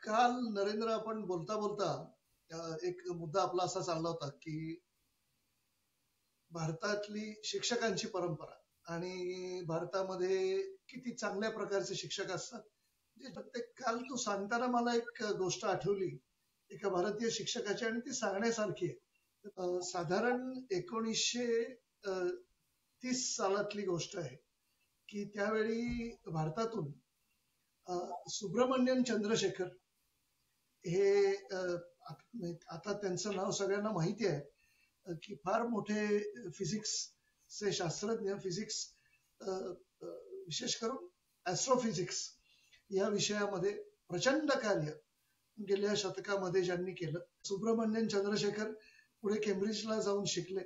काल नरेंद्र आपण बोलता बोलता एक मुद्दा आपला असा चालला होता की भारतातली शिक्षकांची परंपरा आणि भारतामध्ये किती चांगल्या प्रकारचे शिक्षक असतात. ते काल तू सांगताना मला एक गोष्ट आठवली एका भारतीय शिक्षकाची आणि ती सांगण्यासारखी आहे. साधारण 1930 सालातली गोष्ट आहे की त्यावेळी भारतातून सुब्रमण्यम चंद्रशेखर हे आता त्यांचं नाव सगळ्यांना माहिती आहे की फार मोठे फिजिक्सचे शास्त्रज्ञ, फिजिक्स विशेष करून ऍस्ट्रोफिजिक्स या विषयामध्ये प्रचंड कार्य गेल्या शतकामध्ये ज्यांनी केलं. सुब्रमण्यम चंद्रशेखर पुढे केम्ब्रिजला जाऊन शिकले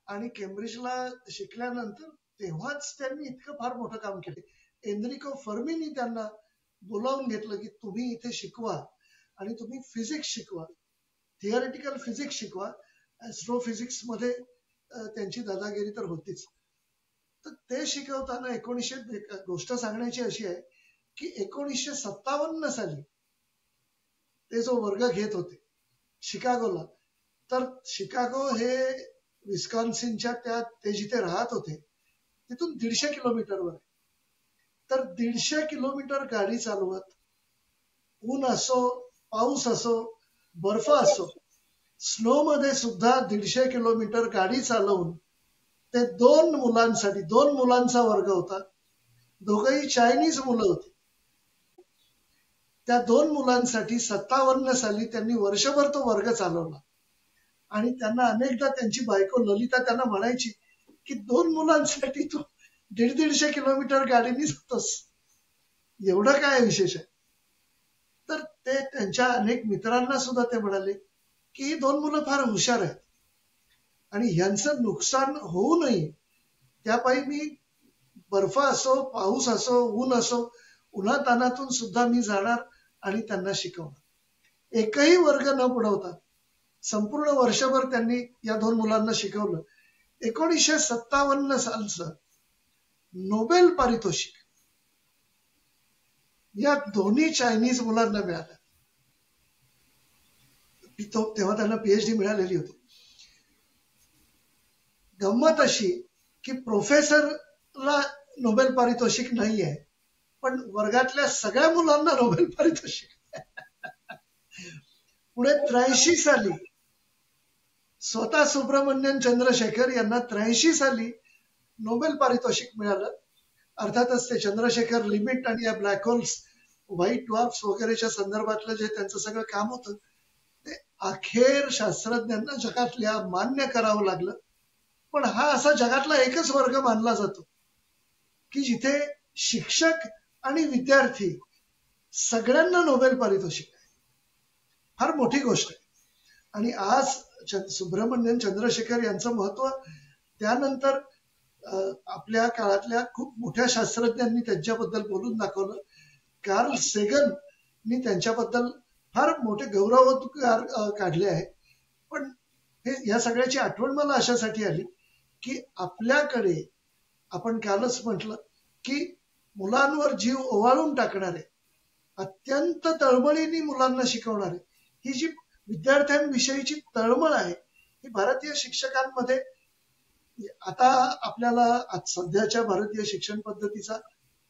आणि केम्ब्रिजला शिकल्यानंतर तेव्हाच त्यांनी इतकं फार मोठं काम केले. एनरिको फर्मीनी त्यांना बोलावून घेतलं की तुम्ही इथे शिकवा आणि तुम्ही फिजिक्स शिकवा, थिअरिटिकल फिजिक्स शिकवा. ऍस्ट्रोफिजिक्स मध्ये त्यांची दादागिरी तर होतीच. तर ते शिकवताना गोष्ट सांगण्याची अशी आहे की 1957 साली ते जो वर्ग घेत होते शिकागोला, तर शिकागो हे विस्कॉन्सिनच्या ते जिथे राहत होते तिथून 150 किलोमीटरवर आहे. तर 150 किलोमीटर गाडी चालवत, ऊन असो, पाऊस असो, बर्फ असो, स्नो मध्ये सुद्धा 150 किलोमीटर गाडी चालवून ते दोन मुलांचा वर्ग होता. दोघंही चायनीज मुलं होती. त्या 2 मुलांसाठी 57 साली त्यांनी वर्षभर तो वर्ग चालवला आणि त्यांना अनेकदा त्यांची बायको ललिता त्यांना म्हणायची की 2 मुलांसाठी तू 150 किलोमीटर गाडीने जातोस, एवढं काय विशेष आहे. तर ते त्यांच्या अनेक मित्रांना सुद्धा ते म्हणाले की ही 2 मुलं फार हुशार आहेत आणि ह्यांचं नुकसान होऊ नये त्यापायी मी बर्फ असो, पाऊस असो, ऊन असो, उन्हातानातून सुद्धा मी जाणार आणि त्यांना शिकवणार. एकही वर्ग न बुडवता संपूर्ण वर्षभर त्यांनी या 2 मुलांना शिकवलं. 1957 सालचं नोबेल पारितोषिक या दोन्ही चायनीज मुलांना मिळालं. तेव्हा त्यांना पीएचडी मिळालेली होती. गंमत अशी की प्रोफेसरला नोबेल पारितोषिक नाही आहे, पण वर्गातल्या सगळ्या मुलांना नोबेल पारितोषिक. पुढे 83 साली स्वतः सुब्रमण्यम चंद्रशेखर यांना 83 साली नोबेल पारितोषिक मिळालं. अर्थातच ते चंद्रशेखर लिमिट आणि या ब्लॅक होल्स, व्हाईट ड्वार्फ्स वगैरेच्या संदर्भातलं जे त्यांचं सगळं काम होतं ते अखेर शास्त्रज्ञांना जगातल्या मान्य करावं लागलं. पण हा असा जगातला एकच वर्ग मानला जातो की जिथे शिक्षक आणि विद्यार्थी सगळ्यांना नोबेल पारितोषिक आहे. फार मोठी गोष्ट आहे. आणि आज सुब्रमण्यम चंद्रशेखर यांचं महत्व त्यानंतर आपल्या काळातल्या खूप मोठ्या शास्त्रज्ञांनी त्यांच्याबद्दल बोलून दाखवलं. कार्ल सेगननी त्यांच्याबद्दल फार मोठे गौरवोद्गार काढले आहे. पण या सगळ्याची आठवण मला अशासाठी आली की आपल्याकडे आपण कालच म्हटलं की मुलांवर जीव ओवाळून टाकणारे, अत्यंत तळमळीने मुलांना शिकवणारे, ही जी विद्यार्थ्यांविषयीची तळमळ आहे ही भारतीय शिक्षकांमध्ये आता आपल्याला सध्याच्या भारतीय शिक्षण पद्धतीचा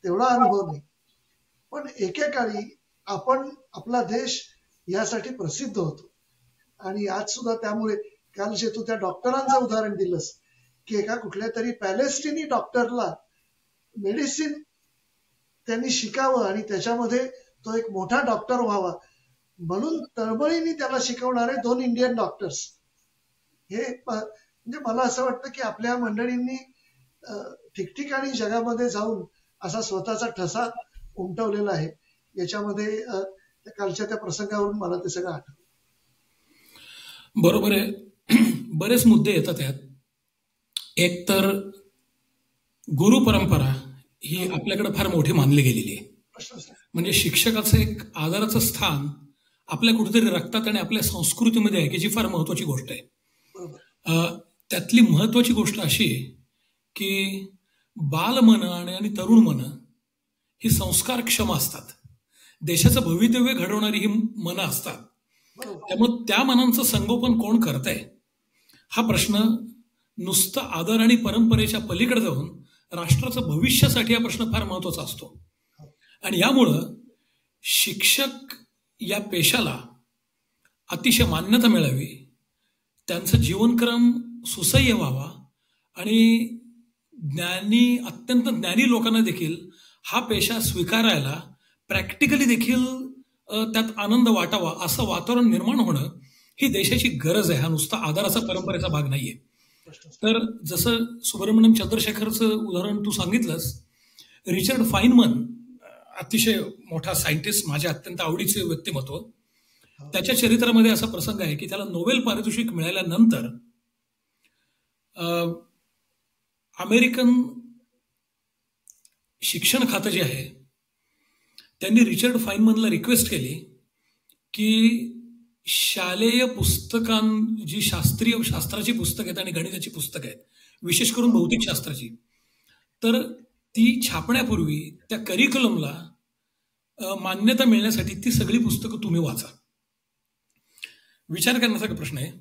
तेवढा अनुभव नाही, पण एकेकाळी आपला देश यासाठी प्रसिद्ध होतो. आणि आज सुद्धा त्यामुळे काल जे तू त्या डॉक्टरांचं उदाहरण दिलंस की एका कुठल्या तरी पॅलेस्टिनी डॉक्टरला मेडिसिन त्यांनी शिकावं आणि त्याच्यामध्ये तो एक मोठा डॉक्टर व्हावा म्हणून तळमळीने त्याला शिकवणारे 2 इंडियन डॉक्टर्स. हे म्हणजे मला असं वाटतं की आपल्या मंडळींनी ठिकठिकाणी जगामध्ये जाऊन असा स्वतःचा ठसा उमटवलेला आहे. याच्यामध्ये कालच्या त्या प्रसंगावरून मला ते सगळं आठवलं. बरोबर आहे. बरेच मुद्दे येतात यात. एक तर गुरु परंपरा ही आपल्याकडे फार मोठी मानली गेलेली आहे. म्हणजे शिक्षकाचं एक आदराचं स्थान आपल्या कुठेतरी रक्तात आणि आपल्या संस्कृतीमध्ये आहे की जी फार महत्वाची गोष्ट आहे. त्यातली महत्वाची गोष्ट अशी की बालमन आणि तरुण मन ही संस्कारक्षम असतात. देशाचं भवितव्य घडवणारी ही मनं असतात. त्यामुळे त्या मनांचं संगोपन कोण करतंय हा प्रश्न नुसतं आदर आणि परंपरेच्या पलीकडे जाऊन राष्ट्राचं भविष्यासाठी हा प्रश्न फार महत्वाचा असतो. आणि यामुळं शिक्षक या पेशाला अतिशय मान्यता मिळावी, त्यांचं जीवनक्रम सुसह्य व्हावा आणि अत्यंत ज्ञानी लोकांना देखील हा पेशा स्वीकारायला प्रॅक्टिकली देखील त्यात आनंद वाटावा असं वातावरण निर्माण होणं ही देशाची गरज आहे. हा नुसता आदराचा परंपरेचा भाग नाहीये. तर जसं सुब्रमण्यम चंद्रशेखरचं उदाहरण तू सांगितलंस, रिचर्ड फाइनमन अतिशय मोठा सायंटिस्ट, माझ्या अत्यंत आवडीचे व्यक्तिमत्व. त्याच्या चरित्रामध्ये असा प्रसंग आहे की त्याला नोबेल पारितोषिक मिळाल्यानंतर अमेरिकन शिक्षण खातं जे आहे त्यांनी रिचर्ड फाइनमनला रिक्वेस्ट केली की शालेय जी शास्त्राची पुस्तकं आहेत आणि गणिताची पुस्तकं आहेत, विशेष करून भौतिकशास्त्राची, तर ती छापण्यापूर्वी त्या करिक्युलमला मान्यता मिळण्यासाठी ती सगळी पुस्तकं तुम्ही वाचा. विचार करण्याचा प्रश्न आहे,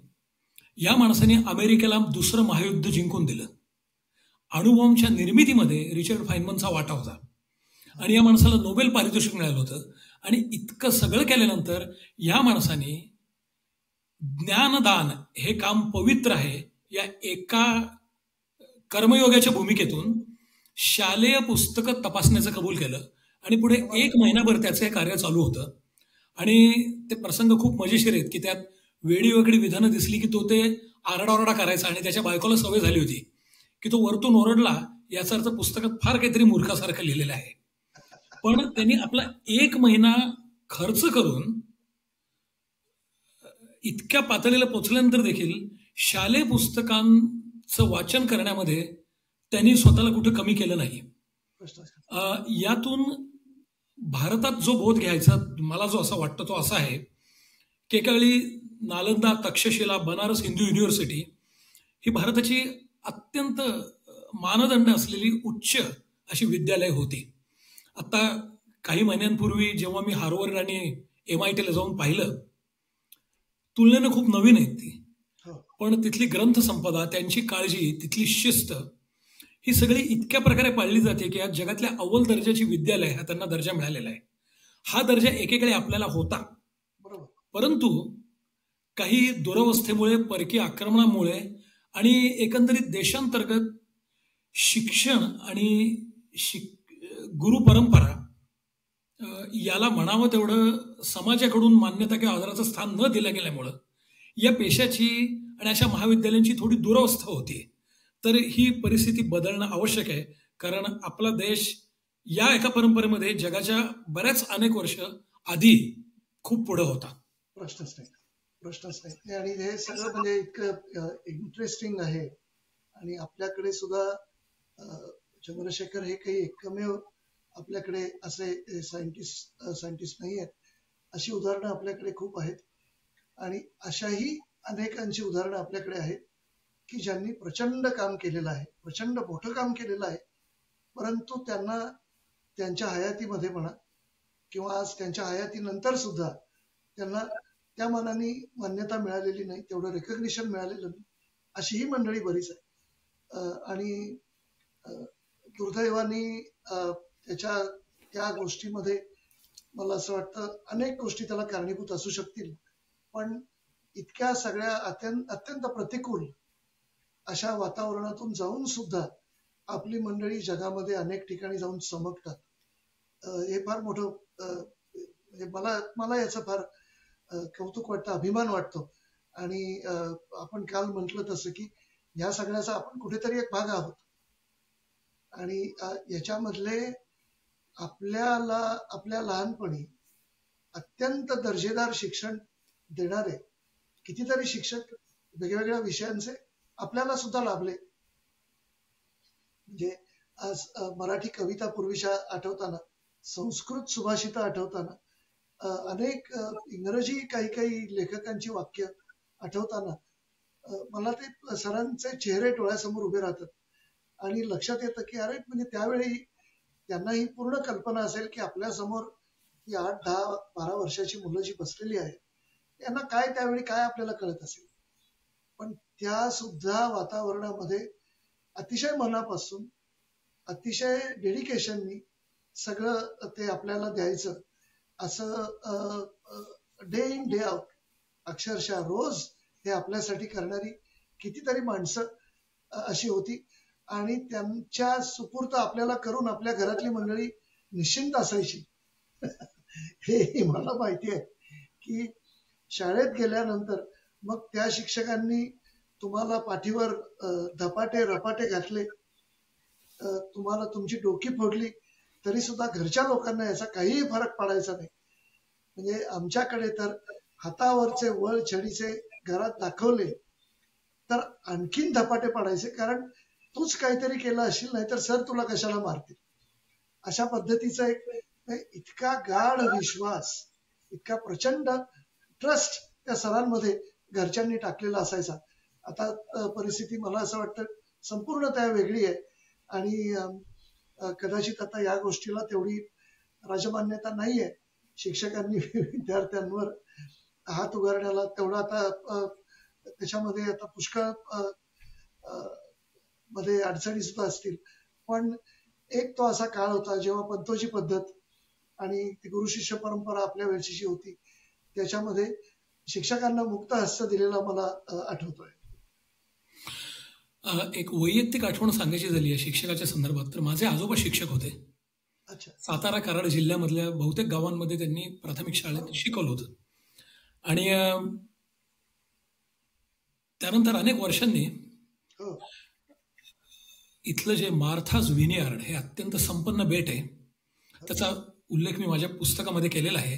या माणसाने अमेरिकेला दुसरं महायुद्ध जिंकून दिलं. अणुबॉम्बच्या निर्मितीमध्ये रिचर्ड फाइनमनचा वाटा होता आणि या माणसाला नोबेल पारितोषिक मिळालं होतं. आणि इतकं सगळं केल्यानंतर या माणसाने ज्ञानदान हे काम पवित्र आहे या एका कर्मयोगाच्या भूमिकेतून शालेय पुस्तकं तपासण्याचं कबूल केलं आणि पुढे 1 महिनाभर त्याचं हे कार्य चालू होतं. आणि ते प्रसंग खूप मजेशीर आहेत की त्यात वेगळी विधानं दिसली की तो ते आरडाओरडा करायचा आणि त्याच्या बायकोला सवय झाली होती की तो वरतून ओरडला याचा अर्थ पुस्तकात फार काहीतरी मूर्खासारखं लिहिलेलं आहे. पण त्यांनी आपला 1 महिना खर्च करून इतक्या पातळीला पोचल्यानंतर देखील शालेय पुस्तकांचं वाचन करण्यामध्ये त्यांनी स्वतःला कुठे कमी केलं नाही. यातून भारतात जो बोध घ्यायचा मला जो असा वाटतो तो असा आहे की एका वेळी नालंदा, तक्षशिला, बनारस हिंदू युनिव्हर्सिटी ही भारताची अत्यंत मानदंड असलेली उच्च अशी विद्यालय होती. आता काही महिन्यांपूर्वी जेव्हा मी हार्वर्ड आणि MITला जाऊन पाहिलं, तुलनेनं खूप नवीन आहेत ती, पण तिथली ग्रंथसंपदा, त्यांची काळजी, तिथली शिस्त ही सगळी इतक्या प्रकारे पाळली जाते की आज जगातल्या अव्वल दर्जाची विद्यालय हा त्यांना दर्जा मिळालेला आहे. हा दर्जा एकेकाळी आपल्याला होता, परंतु काही दुरवस्थेमुळे, परकीय आक्रमणामुळे आणि एकंदरीत देशांतर्गत शिक्षण आणि गुरु परंपरा याला म्हणावं तेवढं समाजाकडून मान्यता किंवा आदराचं स्थान न दिलं गेल्यामुळं या पेशाची आणि अशा महाविद्यालयांची थोडी दुरवस्था होती. तर ही परिस्थिती बदलणं आवश्यक आहे, कारण आपला देश या एका परंपरेमध्ये जगाच्या बऱ्याच अनेक वर्ष आधी खूप पुढे होता. प्रश्नच नाही. आणि हे सगळं म्हणजे इतकं इंटरेस्टिंग आहे. आणि आपल्याकडे सुद्धा चंद्रशेखर हे काही एकमेव आपल्याकडे असे सायंटिस्ट नाही आहेत. अशी उदाहरणं आपल्याकडे खूप आहेत आणि अशाही अनेकांची उदाहरणं आपल्याकडे आहेत की ज्यांनी प्रचंड काम केलेलं आहे, प्रचंड मोठं काम केलेलं आहे, परंतु त्यांना त्यांच्या हयातीमध्ये म्हणा किंवा आज त्यांच्या हयातीनंतर सुद्धा त्यांना त्या मानाने मान्यता मिळालेली नाही, तेवढं रेकग्निशन मिळालेलं नाही. अशीही मंडळी बरीच आहे. आणि दुर्दैवाने त्या गोष्टीमध्ये मला असं वाटतं अनेक गोष्टी त्याला कारणीभूत असू शकतील, पण इतक्या सगळ्या अत्यंत प्रतिकूल अशा वातावरणातून जाऊन सुद्धा आपली मंडळी जगामध्ये अनेक ठिकाणी जाऊन चमकतात. हे फार मोठं मला याचं फार कौतुक वाटतं, अभिमान वाटतो. आणि आपण काल म्हटलं तसं की या सगळ्याचा आपण कुठेतरी एक भाग आहोत आणि याच्यामधले आपल्या लहानपणी अत्यंत दर्जेदार शिक्षण देणारे कितीतरी शिक्षक वेगवेगळ्या विषयांचे आपल्याला सुद्धा लाभले. म्हणजे आज मराठी कविता पूर्वीच्या आठवताना, संस्कृत सुभाषितं आठवताना, अनेक इंग्रजी काही लेखकांची वाक्य आठवताना मला ते सरांचे चेहरे डोळ्यासमोर उभे राहतात आणि लक्षात येतं की अरे म्हणजे त्यावेळी त्यांना ही पूर्ण कल्पना असेल की आपल्या समोर ही 8, 10, 12 वर्षाची मुलं जी बसलेली आहेत यांना काय त्यावेळी काय आपल्याला कळत असेल, पण त्या सुद्धा वातावरणामध्ये अतिशय मनापासून अतिशय डेडिकेशननी सगळं ते आपल्याला द्यायचं, असं डे इन डे आउट अक्षरशः रोज हे आपल्यासाठी करणारी कितीतरी माणसं अशी होती. आणि त्यांच्या सुपूर्त आपल्याला करून आपल्या घरातली मंडळी निश्चिंत असायची. हे मला माहिती आहे की शाळेत गेल्यानंतर मग त्या शिक्षकांनी तुम्हाला पाठीवर धपाटे रपाटे घातले, तुम्हाला तुमची डोकी फोडली, तरी सुद्धा घरच्या लोकांना याचा काहीही फरक पडायचा नाही. म्हणजे आमच्याकडे तर हातावरचे वळ छडीचे घरात दाखवले तर आणखीन धपाटे पडायचे, कारण तूच काहीतरी केलं असेल, नाहीतर सर तुला कशाला मारतील, अशा पद्धतीचा एक इतका गाढ विश्वास, इतका प्रचंड ट्रस्ट त्या सरांमध्ये घरच्यांनी टाकलेला असायचा. आता परिस्थिती मला असं वाटतं संपूर्णतः वेगळी आहे आणि कदाचित आता या गोष्टीला तेवढी राजमान्यता नाहीये. शिक्षकांनी विद्यार्थ्यांवर हात उगारण्याला तेवढा आता त्याच्यामध्ये आता पुष्कळ मध्ये अडचणी सुद्धा असतील, पण एक तो असा काळ होता जेव्हा पंतोजी पद्धत आणि ती गुरु शिष्य परंपरा आपल्या वेळची होती, त्याच्यामध्ये शिक्षकांना मुक्त हस्त दिलेला मला आठवतोय. एक वैयक्तिक आठवण सांगायची झाली आहे शिक्षकाच्या संदर्भात, तर माझे आजोबा शिक्षक होते. सातारा कराड जिल्ह्यामधल्या बहुतेक गावांमध्ये त्यांनी प्राथमिक शाळेत शिकवलं होतं. आणि त्यानंतर अनेक वर्षांनी इथलं जे मार्थाज विनियार्ड हे अत्यंत संपन्न बेट आहे, त्याचा उल्लेख मी माझ्या पुस्तकामध्ये केलेला आहे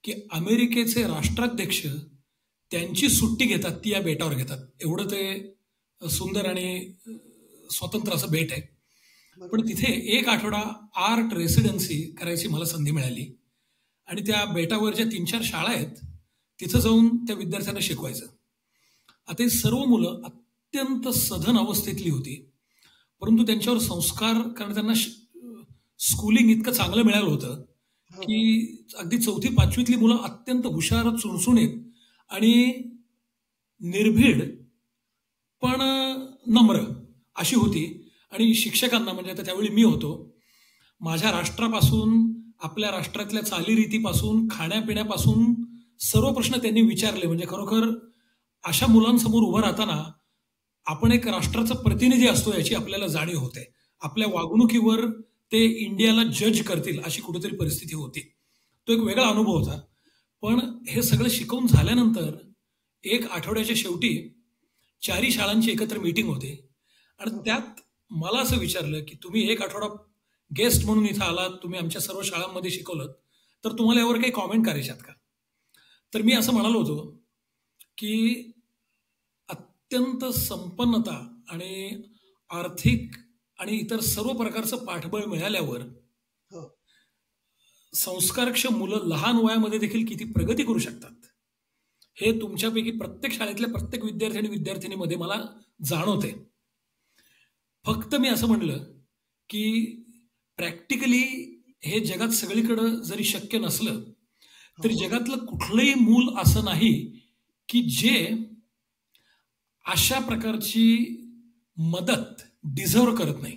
की अमेरिकेचे राष्ट्राध्यक्ष त्यांची सुट्टी घेतात ती या बेटावर घेतात. एवढं ते सुंदर आणि स्वतंत्र असं बेट आहे. पण तिथे एक आठवडा आर्ट रेसिडेन्सी करायची मला संधी मिळाली आणि त्या बेटावर ज्या 3-4 शाळा आहेत तिथं जाऊन त्या विद्यार्थ्यांना शिकवायचं. आता ही सर्व मुलं अत्यंत सधन अवस्थेतली होती, परंतु त्यांच्यावर संस्कार कारण त्यांना स्कूलिंग इतकं चांगलं मिळालं होतं की अगदी 4वी-5वीतली मुलं अत्यंत हुशार, चुणचुणीत आणि निर्भीड पण नम्र अशी होती. आणि शिक्षकांना म्हणजे आता त्यावेळी मी होतो, माझ्या राष्ट्रापासून, आपल्या राष्ट्रातल्या चालीरीतीपासून, खाण्यापिण्यापासून सर्व प्रश्न त्यांनी विचारले. म्हणजे खरोखर अशा मुलांसमोर उभं राहताना आपण एक राष्ट्राचं प्रतिनिधी असतो याची आपल्याला जाणीव होते. आपल्या वागणुकीवर ते इंडियाला जज करतील अशी कुठेतरी परिस्थिती होती. तो एक वेगळा अनुभव होता. पण हे सगळं शिकवून झाल्यानंतर एक आठवड्याच्या शेवटी 4ही शाळांची एकत्र मीटिंग होते आणि त्यात मला असं विचारलं की तुम्ही एक आठवडा गेस्ट म्हणून इथं आलात, तुम्ही आमच्या सर्व शाळांमध्ये शिकवलं, तर तुम्हाला यावर काही कॉमेंट करायच्यात का? तर मी असं म्हणालो होतो की अत्यंत संपन्नता आणि आर्थिक आणि इतर सर्व प्रकारचं पाठबळ मिळाल्यावर संस्कारक्षम मुलं लहान वयामध्ये देखील किती प्रगती करू शकतात हे तुमच्यापैकी प्रत्येक शाळेतल्या प्रत्येक विद्यार्थी आणि विद्यार्थिनीमध्ये मला जाणवते. फक्त मी असं म्हणलं की प्रॅक्टिकली हे जगात सगळीकडं जरी शक्य नसलं तरी जगातलं कुठलंही मूल असं नाही की जे अशा प्रकारची मदत डिझर्व करत नाही.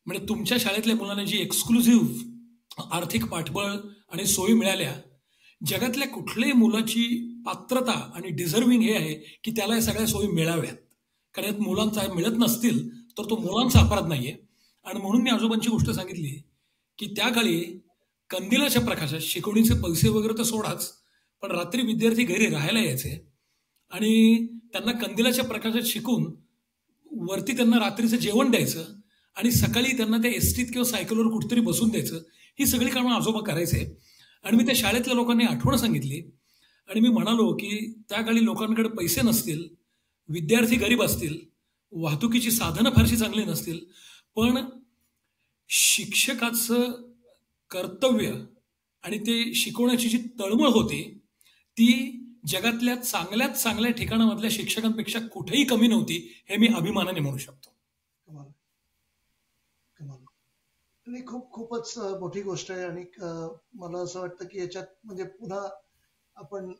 म्हणजे तुमच्या शाळेतल्या मुलांना जी एक्सक्लुझिव्ह आर्थिक पाठबळ आणि सोयी मिळाल्या, जगातल्या कुठल्याही मुलाची पात्रता आणि डिझर्विंग हे आहे की त्याला या सगळ्या सोयी मिळाव्यात. कारण यात मुलांचा मिळत नसतील तर तो मुलांचा अपराध नाहीये. आणि म्हणून मी आजोबांची गोष्ट सांगितली की त्या काळी कंदिलाच्या प्रकाशात शिकवणीचे पैसे वगैरे तर सोडाच, पण रात्री विद्यार्थी घरी राहायला यायचे आणि त्यांना कंदिलाच्या प्रकाशात शिकून वरती त्यांना रात्रीचं जेवण द्यायचं आणि सकाळी त्यांना त्या एसटीत किंवा सायकलवर कुठेतरी बसून द्यायचं. ही सगळी कामं आजोबा करायचे. आणि मी त्या शाळेतल्या लोकांनी आठवण सांगितली आणि मी म्हणालो की त्या काळी लोकांकडे पैसे नसतील, विद्यार्थी गरीब असतील, वाहतुकीची साधनं फारशी चांगली नसतील, पण शिक्षकाचं कर्तव्य आणि ते शिकवण्याची जी तळमळ होती ती जगातल्या चांगल्यात चांगल्या ठिकाणामधल्या शिक्षकांपेक्षा कुठेही कमी नव्हती, हे मी अभिमानाने म्हणू शकतो. आणि खूपच मोठी गोष्ट आहे. आणि मला असं वाटतं की याच्यात म्हणजे पुन्हा आपण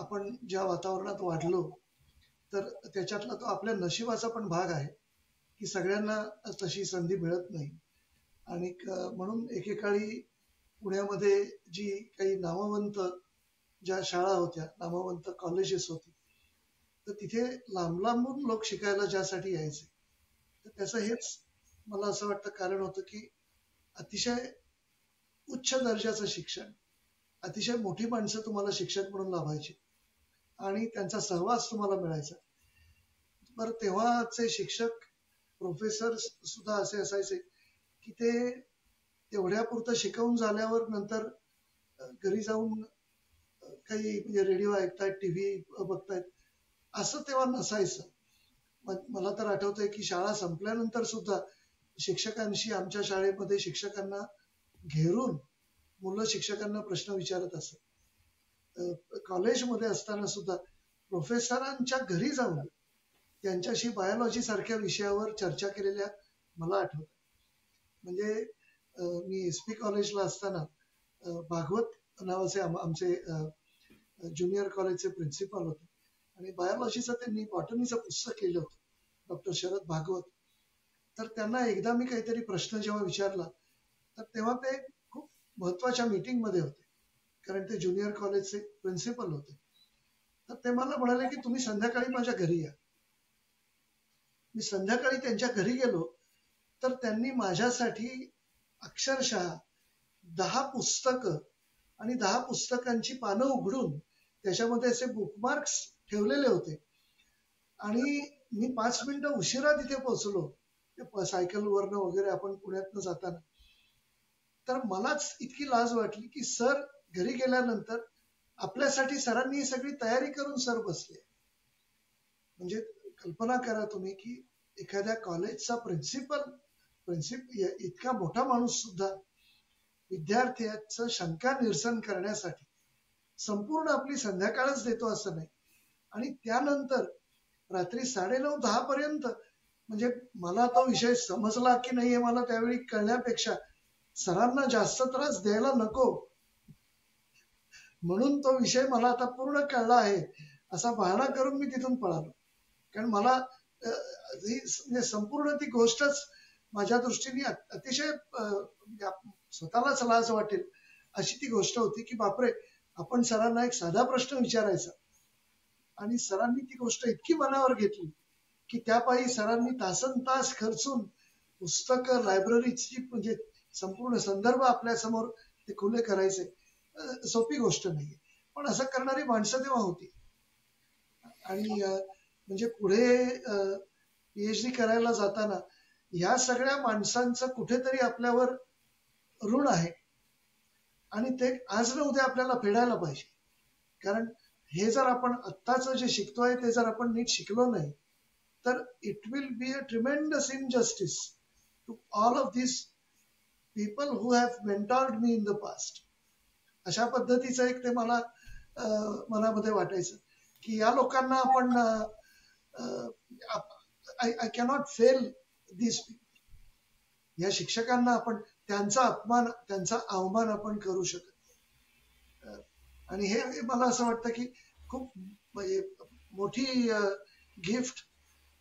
आपण ज्या वातावरणात वाढलो, तर त्याच्यातला तो आपल्या नशिबाचा पण भाग आहे की सगळ्यांना तशी संधी मिळत नाही. आणि म्हणून एकेकाळी पुण्यामध्ये जी काही नामवंत ज्या शाळा होत्या, नामवंत कॉलेजेस होती, तर तिथे लांब लांबून लोक शिकायला ज्यासाठी यायचे, तर त्याचं हेच मला असं वाटतं कारण होतं की अतिशय उच्च दर्जाचं शिक्षण, अतिशय मोठी माणसं तुम्हाला शिक्षक म्हणून लाभायची आणि त्यांचा सहवास तुम्हाला मिळायचा. बरं, तेव्हाचे शिक्षक, प्रोफेसर सुद्धा असे असायचे की ते तेवढ्यापुरतं शिकवून झाल्यावर नंतर घरी जाऊन काही म्हणजे रेडिओ ऐकतायत, टीव्ही बघतायत, असं तेव्हा नसायचं. मला तर आठवतंय की शाळा संपल्यानंतर सुद्धा शिक्षकांशी, आमच्या शाळेमध्ये शिक्षकांना घेरून मुलं शिक्षकांना प्रश्न विचारत असत. कॉलेजमध्ये असताना सुद्धा प्रोफेसरांच्या घरी जाऊन त्यांच्याशी बायोलॉजी सारख्या विषयावर चर्चा केलेल्या मला आठवत. म्हणजे मी SP कॉलेजला असताना भागवत नावाचे आमचे ज्युनियर कॉलेजचे प्रिन्सिपल होते आणि बायोलॉजीचं त्यांनी बॉटनीचं पुस्तक केलं होतं, डॉक्टर शरद भागवत. तर त्यांना एकदा मी काहीतरी प्रश्न जेव्हा विचारला, तर तेव्हा ते खूप महत्वाच्या मीटिंगमध्ये होते, कारण ते ज्युनियर कॉलेजचे प्रिन्सिपल होते. तर ते मला म्हणाले की तुम्ही संध्याकाळी माझ्या घरी या. मी संध्याकाळी त्यांच्या घरी गेलो, तर त्यांनी माझ्यासाठी अक्षरशः 10 पुस्तकं आणि 10 पुस्तकांची पानं उघडून त्याच्यामध्ये असे बुकमार्क्स ठेवलेले होते. आणि मी 5 मिनिटं उशिरा तिथे पोहोचलो, सायकलवरनं वगैरे आपण पुण्यातनं जाताना. तर मलाच इतकी लाज वाटली की सर घरी गेल्यानंतर आपल्यासाठी सरांनी ही सगळी तयारी करून सर बसले. म्हणजे कल्पना करा तुम्ही की एखाद्या कॉलेजचा प्रिन्सिपल इतका मोठा माणूस सुद्धा विद्यार्थ्याचं शंका निरसन करण्यासाठी संपूर्ण आपली संध्याकाळच देतो असं नाही. आणि त्यानंतर रात्री 9:30-10 पर्यंत, म्हणजे मला तो विषय समजला की नाही हे मला त्यावेळी कळण्यापेक्षा सरांना जास्त त्रास द्यायला नको म्हणून तो विषय मला आता पूर्ण कळला आहे असा बहाणा करून मी तिथून पळालो. कारण मला म्हणजे संपूर्ण ती गोष्टच माझ्या दृष्टीने अतिशय स्वतःलाच लाज वाटेल अशी ती गोष्ट होती की बापरे, आपण सरांना एक साधा प्रश्न विचारायचा आणि सरांनी ती गोष्ट इतकी मनावर घेतली की त्यापायी सरांनी तासनतास खर्चून पुस्तकं, लायब्ररीची म्हणजे संपूर्ण संदर्भ आपल्या समोर ते खुले करायचे. सोपी गोष्ट नाहीये, पण असं करणारी माणसं तेव्हा होती. आणि म्हणजे पुढे PhD करायला जाताना ह्या सगळ्या माणसांचं कुठेतरी आपल्यावर ऋण आहे आणि ते आज ना उद्या आपल्याला फेडायला पाहिजे. कारण हे जर आपण आत्ताचं जे शिकतोय ते जर आपण नीट शिकलो नाही, तर it will be a tremendous injustice to all of this people who have mentored me in the past. अशा पद्धतीचं एक ते मला मनामध्ये वाटायचं की या लोकांना आपण I cannot fail this people. या शिक्षकांना आपण त्यांचा अपमान, त्यांचा अवमान आपण करू शकत. आणि हे मला असं वाटतं की खूप मोठी गिफ्ट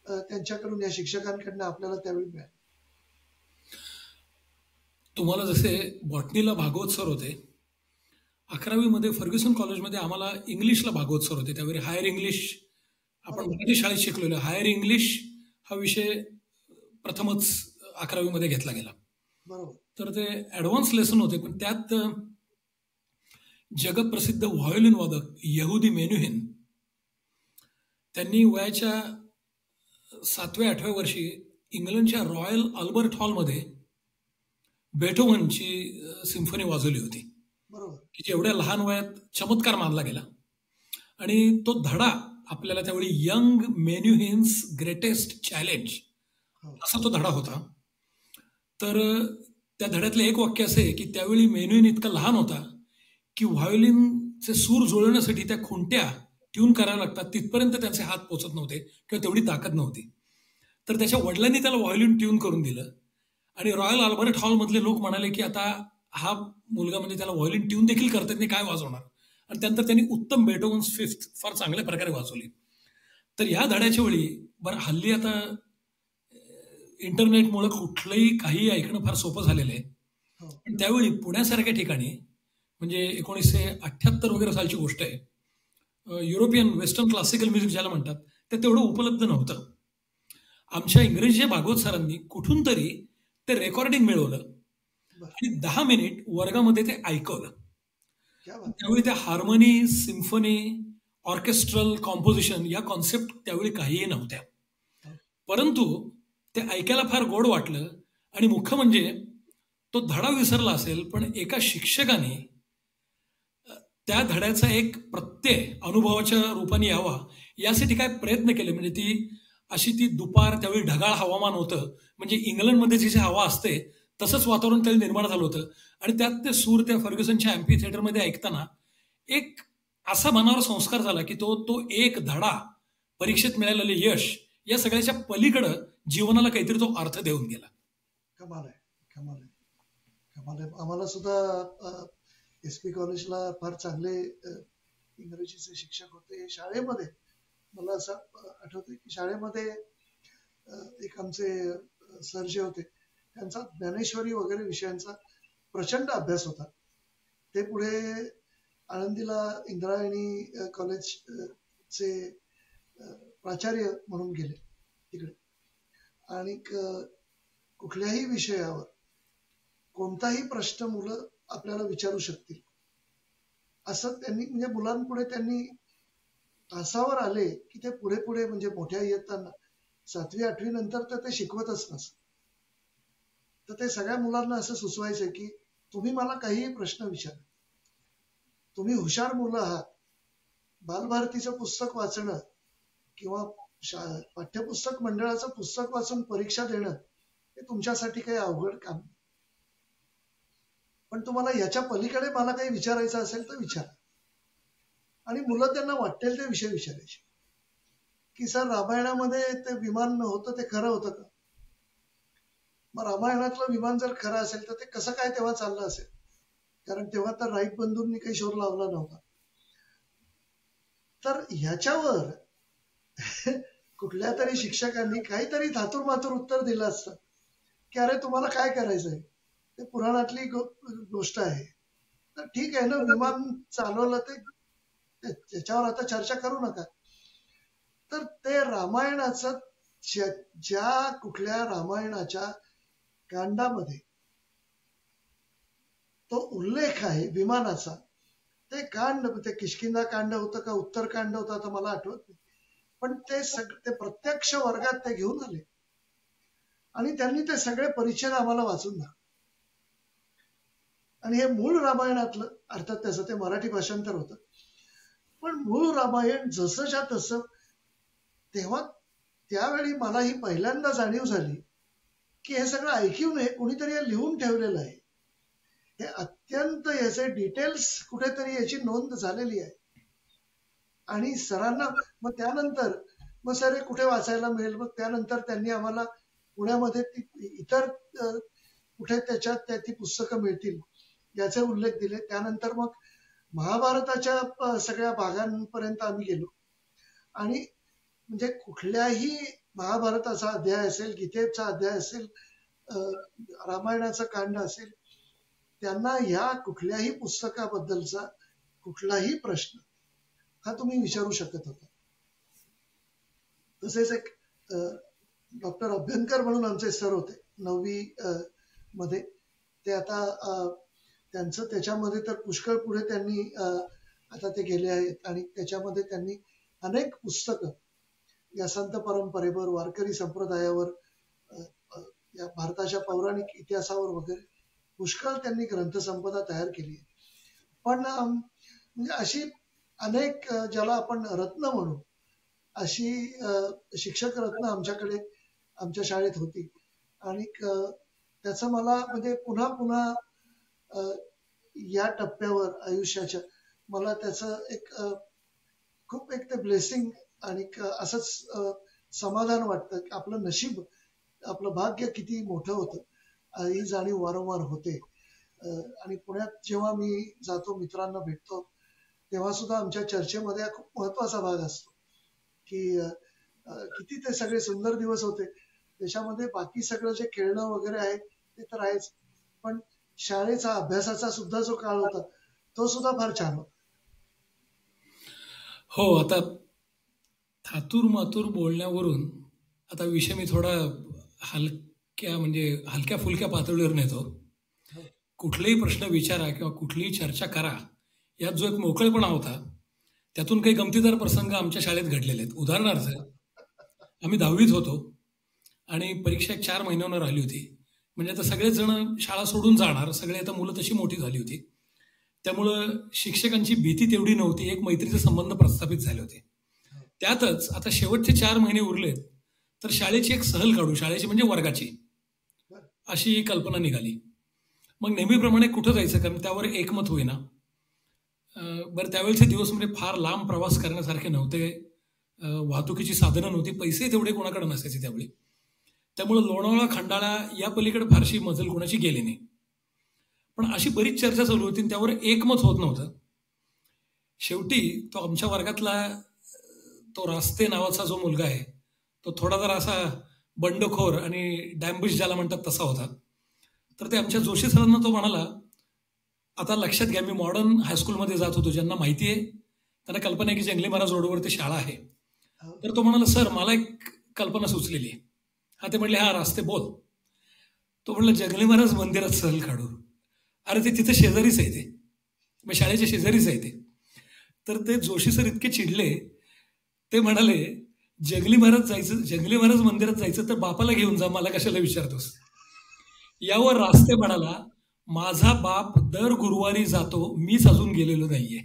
त्यांच्याकडून, या शिक्षकांकडनं आपल्याला त्यावेळी मिळाली. तुम्हाला जसे बॉटनीला भागवत सर होते, 11वी मध्ये फर्ग्युसन कॉलेजमध्ये आम्हाला इंग्लिशला भागवत सर होते. त्यावेळी हायर इंग्लिश, आपण मराठी शाळेत शिकलेलो, हायर इंग्लिश हा विषय प्रथमच 11वी मध्ये घेतला गेला. तर ते ऍडव्हान्स लेसन होते, पण त्यात जगप्रसिद्ध व्हायोलिन वादक यहुदी मेन्युहिन, त्यांनी वयाच्या 7व्या-8व्या वर्षी इंग्लंडच्या रॉयल अल्बर्ट हॉलमध्ये बेथोव्हनची सिम्फनी वाजवली होती, की जी एवढ्या लहान वयात चमत्कार मानला गेला. आणि तो धडा आपल्याला त्यावेळी यंग मेन्युहिन्स ग्रेटेस्ट चॅलेंज असा तो धडा होता. तर त्या धड्यातलं एक वाक्य असे की त्यावेळी मेन्युहिन इतका लहान होता की व्हायोलिनचे सूर जुळवण्यासाठी त्या खुंट्या ट्यून करायला लागतात तिथपर्यंत त्यांचे हात पोचत नव्हते किंवा तेवढी ताकद नव्हती. तर त्याच्या वडिलांनी त्याला व्हायोलिन ट्यून करून दिलं आणि रॉयल अल्बर्ट हॉलमधले लोक म्हणाले की आता हा मुलगा म्हणजे त्याला व्हायोलिन ट्यून देखील करता येत नाही, काय वाजवणार. आणि त्यानंतर त्यांनी उत्तम बेटोव्हन्स फिफ्थ फार चांगल्या प्रकारे वाजवली. तर ह्या धड्याच्या वेळी बरं हल्ली आता इंटरनेटमुळे कुठलंही काही ऐकणं फार सोपं झालेलं आहे. पण त्यावेळी पुण्यासारख्या ठिकाणी म्हणजे 1978 वगैरे सालची गोष्ट आहे, युरोपियन वेस्टर्न क्लासिकल म्युझिक ज्याला म्हणतात ते तेवढं उपलब्ध नव्हतं. आमच्या इंग्रजी भागवत सरांनी कुठून तरी ते रेकॉर्डिंग मिळवलं आणि 10 मिनिट वर्गामध्ये ते ऐकवलं. त्यावेळी त्या हार्मोनी, सिम्फनी, ऑर्केस्ट्रल कॉम्पोजिशन या कॉन्सेप्ट त्यावेळी काहीही नव्हत्या. परंतु ते ऐकायला फार गोड वाटलं. आणि मुख्य म्हणजे तो धडा विसरला असेल पण एका शिक्षकाने त्या धड्याचा एक प्रत्यय अनुभवाच्या रूपाने यावा यासाठी काय प्रयत्न केले. म्हणजे ती दुपार, त्यावेळी ढगाळ हवामान होतं, म्हणजे इंग्लंडमध्ये जशी हवा असते तसंच वातावरण त्याला निर्माण झालं होतं. आणि त्यात ते सूर त्या फर्ग्युसनच्या एम्पी थिएटरमध्ये ऐकताना एक असा मनावर संस्कार झाला की तो एक धडा, परीक्षेत मिळालेले यश, या सगळ्याच्या पलीकडं जीवनाला काहीतरी तो अर्थ देऊन गेला. कमाल आहे, कमाल आहे, कमाल आहे. आम्हाला सुद्धा SP कॉलेजला फार चांगले इंग्रजीचे शिक्षक होते. शाळेमध्ये मला असं आठवतं की शाळेमध्ये एक आमचे सर जे होते त्यांचा ज्ञानेश्वरी वगैरे विषयांचा प्रचंड अभ्यास होता. ते पुढे आळंदीला इंद्रायणी कॉलेजचे प्राचार्य म्हणून गेले तिकडे. आणि कुठल्याही विषयावर कोणताही प्रश्न मुलं आपल्याला विचारू शकतील असं त्यांनी, म्हणजे मुलांपुढे त्यांनी तासावर आले की ते पुढे पुढे म्हणजे मोठ्या येताना 7वी 8वी नंतर तर ते शिकवतच नसत. तर ते सगळ्या मुलांना असं सुचवायचं की तुम्ही मला काहीही प्रश्न विचारा, तुम्ही हुशार मुलं आहात, बालभारतीचं पुस्तक वाचणं किंवा पाठ्यपुस्तक मंडळाचं पुस्तक वाचून परीक्षा देणं हे तुमच्यासाठी काही अवघड काम नाही. पण तुम्हाला याच्या पलीकडे मला काही विचारायचं असेल तर विचारा. आणि मुलं त्यांना वाटेल ते विषय विचारायचे की सर रामायणामध्ये ते विमान होतं ते खरं होतं का? मग रामायणातलं विमान जर खरं असेल तर ते कसं काय तेव्हा चाललं असेल, कारण तेव्हा तर राईट बंधूंनी काही शोध लावला नव्हता. तर ह्याच्यावर कुठल्या तरी शिक्षकांनी काहीतरी धातूर मातूर उत्तर दिलं असतं की अरे तुम्हाला काय करायचंय, ते पुराणातली गोष्ट आहे. तर ठीक आहे ना, विमान चालवलं ते त्याच्यावर आता चर्चा करू नका. तर ते रामायणाचं ज्या कुठल्या रामायणाच्या कांडामध्ये तो उल्लेख आहे विमानाचा, ते कांड, ते किष्किंधा कांड होतं का उत्तर कांड होतं आता मला आठवत नाही, पण ते प्रत्यक्ष वर्गात ते घेऊन आले आणि त्यांनी ते सगळे परिच्छेद आम्हाला वाचून दाखवले. आणि हे मूळ रामायणातलं, अर्थात त्याचं ते मराठी भाषांतर होतं, पण मूळ रामायण जसंच्या तसं. तेव्हा त्यावेळी मला ही पहिल्यांदा जाणीव झाली की हे सगळं ऐकून नये, कुणीतरी हे लिहून ठेवलेलं आहे. हे अत्यंत याचे डिटेल्स कुठेतरी याची नोंद झालेली आहे. आणि सरांना मग त्यानंतर मग सर हे कुठे वाचायला मिळेल, मग त्यानंतर त्यांनी आम्हाला पुण्यामध्ये इतर कुठे त्याच्यात ती पुस्तकं मिळतील याचे उल्लेख दिले. त्यानंतर मग महाभारताच्या सगळ्या भागांपर्यंत आम्ही गेलो. आणि म्हणजे कुठल्याही महाभारताचा अध्याय असेल, गीतेचा अध्याय असेल, रामायणाचा कांड असेल, त्यांना ह्या कुठल्याही पुस्तकाबद्दलचा कुठलाही प्रश्न हा तुम्ही विचारू शकत होता. तसेच एक डॉक्टर अभ्यंकर म्हणून आमचे सर होते 9वी मध्ये. ते आता त्यांचं त्याच्यामध्ये तर पुष्कळ पुढे त्यांनी आता ते गेले आहेत आणि त्याच्यामध्ये त्यांनी अनेक पुस्तकं या संत परंपरेवर, वारकरी संप्रदायावर, या भारताच्या पौराणिक इतिहासावर वगैरे पुष्कळ त्यांनी ग्रंथसंपदा तयार केली आहे. पण म्हणजे अशी अनेक ज्याला आपण रत्न म्हणू अशी शिक्षक रत्न आमच्याकडे आमच्या शाळेत होती. आणि त्याचं मला म्हणजे पुन्हा पुन्हा या टप्प्यावर आयुष्याच्या मला त्याचं एक खूप एक ते ब्लेसिंग आणि असंच समाधान वाटतं की आपलं नशीब, आपलं भाग्य किती मोठं होतं ही जाणीव वारंवार होते. आणि पुण्यात जेव्हा मी जातो, मित्रांना भेटतो, तेव्हा सुद्धा आमच्या चर्चेमध्ये हा खूप महत्वाचा भाग असतो की किती ते सगळे सुंदर दिवस होते. त्याच्यामध्ये बाकी सगळं जे खेळणं वगैरे आहे ते तर आहेच, पण शाळेचा अभ्यासाचा सुद्धा जो काळ होता तो सुद्धा फार छान होता. हो, आता थातूर मातूर बोलण्यावरून आता विषय मी थोडा हलक्या फुलक्या पातळीवर नेतो. कुठलेही प्रश्न विचारा किंवा कुठलीही चर्चा करा, यात जो एक मोकळेपणा होता, त्यातून काही गमतीदार प्रसंग आमच्या शाळेत घडलेले आहेत. उदाहरणार्थ, आम्ही 10वीत होतो आणि परीक्षा 4 महिन्यांवर आली होती. म्हणजे आता सगळेच जण शाळा सोडून जाणार, सगळे आता मुलं तशी मोठी झाली होती. त्यामुळं शिक्षकांची भीती तेवढी नव्हती, एक मैत्रीचे संबंध प्रस्थापित झाले होते. त्यातच आता शेवटचे 4 महिने उरलेत, तर शाळेची एक सहल काढू, शाळेची म्हणजे वर्गाची, अशी कल्पना निघाली. मग नेहमीप्रमाणे कुठं जायचं, कारण त्यावर एकमत होईना. बरं, त्यावेळेचे दिवस म्हणजे फार लांब प्रवास करण्यासारखे नव्हते, वाहतुकीची साधनं नव्हती, पैसे तेवढे कोणाकडे नसायचे त्यावेळी. त्यामुळं लोणावळा खंडाळा या पलीकडे फारशी मजल कोणाची गेली नाही. पण अशी बरीच चर्चा चालू होती, त्यावर एकमत होत नव्हतं. शेवटी तो आमच्या वर्गातला तो रास्ते नावाचा जो मुलगा आहे, तो थोडा जरा असा बंडखोर आणि डॅम्बिश ज्याला म्हणतात तसा होता. तर ते आमच्या जोशी सरांना तो म्हणाला, आता लक्षात घ्या, मी मॉडर्न हायस्कूलमध्ये जात होतो, ज्यांना माहिती आहे त्यांना कल्पना आहे की जंगली महाराज रोडवरती शाळा आहे. तर तो म्हणाला, सर मला एक कल्पना सुचलेली आहे. हा, ते म्हणले, हा रास्ते बोल. तो म्हणला, जंगली महाराज मंदिरात सहल काढू. अरे ते तिथे शेजारीच आहे, ते शाळेच्या शेजारीच आहे ते. तर ते जोशी सर इतके चिडले, ते म्हणाले, जंगली महाराज मंदिरात जायचं तर बापाला घेऊन जा, मला कशाला विचारतोस. यावर रास्ते म्हणाला, माझा बाप दर गुरुवारी जातो, मीच अजून गेलेलो नाहीये.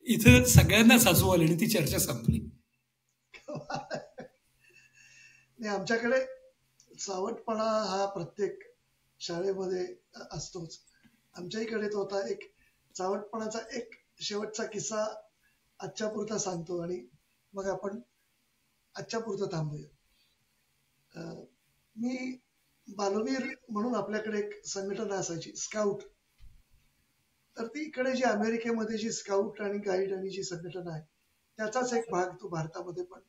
इथं सगळ्यांना सासू आली आणि ती चर्चा संपली. आमच्याकडे चावटपणा हा प्रत्येक शाळेमध्ये असतोच. आमच्या इकडे तो होता. एक चावटपणाचा एक शेवटचा किस्सा आजच्या पुरता सांगतो आणि मग आपण आजच्या पुरतं थांबूया. मी बालवीर म्हणून आपल्याकडे एक संघटना असायची, स्काउट. तर ती इकडे जी अमेरिकेमध्ये जी स्काउट आणि गाईड आणि जी संघटना आहे त्याचाच एक भाग तो भारतामध्ये पण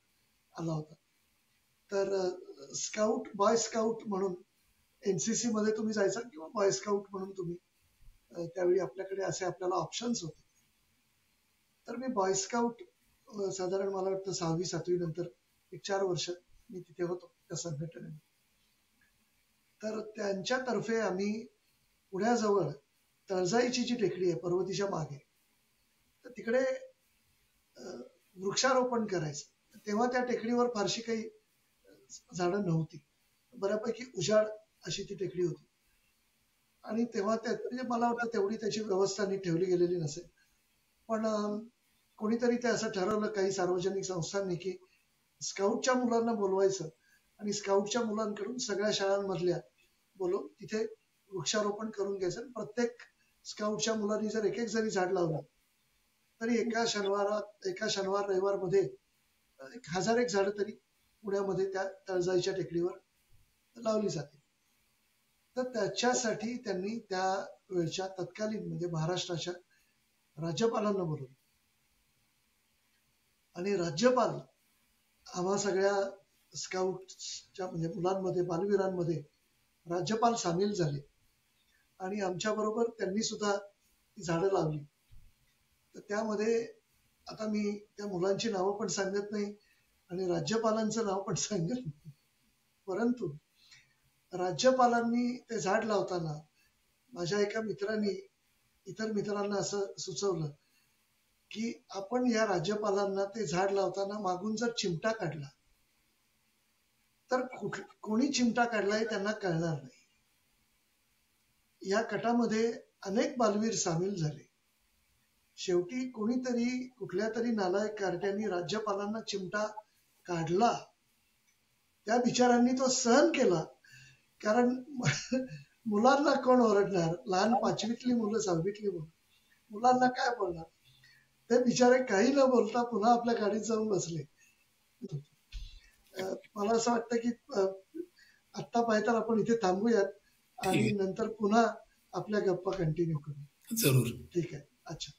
आला होता. तर स्काउट, बॉय स्काउट म्हणून एनसीसी मध्ये तुम्ही जायचा किंवा बॉय स्काउट म्हणून तुम्ही, त्यावेळी आपल्याकडे असे आपल्याला ऑप्शन्स होते. तर मी बॉय स्काउट साधारण मला वाटतं 6वी 7वी नंतर एक 4 वर्ष मी तिथे होतो त्या संघटनेने. तर त्यांच्यातर्फे आम्ही पुण्याजवळ तळजाईची जी टेकडी आहे पर्वतीच्या मागे, तर तिकडे वृक्षारोपण करायचं. तेव्हा त्या टेकडीवर फारशी काही झाडं नव्हती, बऱ्यापैकी उजाड अशी ती टेकडी होती. आणि तेव्हा म्हणजे मला वाटतं तेवढी त्याची व्यवस्था नीट ठेवली गेलेली नसेल. पण कोणीतरी ते असं ठरवलं काही सार्वजनिक संस्थांनी की स्काउटच्या मुलांना बोलवायचं आणि स्काउटच्या मुलांकडून सगळ्या शाळांमधल्या बोलून तिथे वृक्षारोपण करून घ्यायचं. प्रत्येक स्काउटच्या मुलांनी जर एक जरी झाड लावलं तरी एका शनिवार रविवार मध्ये 1000 झाडं तरी पुण्यामध्ये त्या तळजाईच्या टेकडीवर लावली जाते. तर त्याच्यासाठी त्यांनी त्या वेळच्या तत्कालीन म्हणजे महाराष्ट्राच्या राज्यपालांना बोलवलं आणि राज्यपाल आम्हा सगळ्या स्काउटच्या म्हणजे मुलांमध्ये, बालवीरांमध्ये राज्यपाल सामील झाले आणि आमच्या बरोबर त्यांनी सुद्धा झाडं लावली. तर त्यामध्ये आता मी त्या मुलांची नावं पण सांगत नाही आणि राज्यपालांचं नाव पण सांगत नाही, परंतु राज्यपालांनी ते झाड लावताना माझ्या एका मित्रांनी इतर मित्रांना असं सुचवलं की आपण या राज्यपालांना ते झाड लावताना मागून जर चिमटा काढला तर कोणी चिमटा काढला हे त्यांना कळणार नाही. या कटामध्ये अनेक बालवीर सामील झाले. शेवटी कोणीतरी कुठल्या तरी नालायक कार्ट्यांनी राज्यपालांना चिमटा काढला. त्या बिचारांनी तो सहन केला, कारण मुलांना कोण ओरडणार, लहान 5वीतली मुलं 6वीतली मुलं, मुलांना काय बोलणार. ते बिचारे काही न बोलता पुन्हा आपल्या गाडीत जाऊन बसले. मला असं वाटतं की आत्ता पाहिजे तर आपण इथे थांबूयात आणि ठीक नंतर पुन्हा आपल्या गप्पा कंटिन्यू करू. जरूर. ठीक आहे. अच्छा.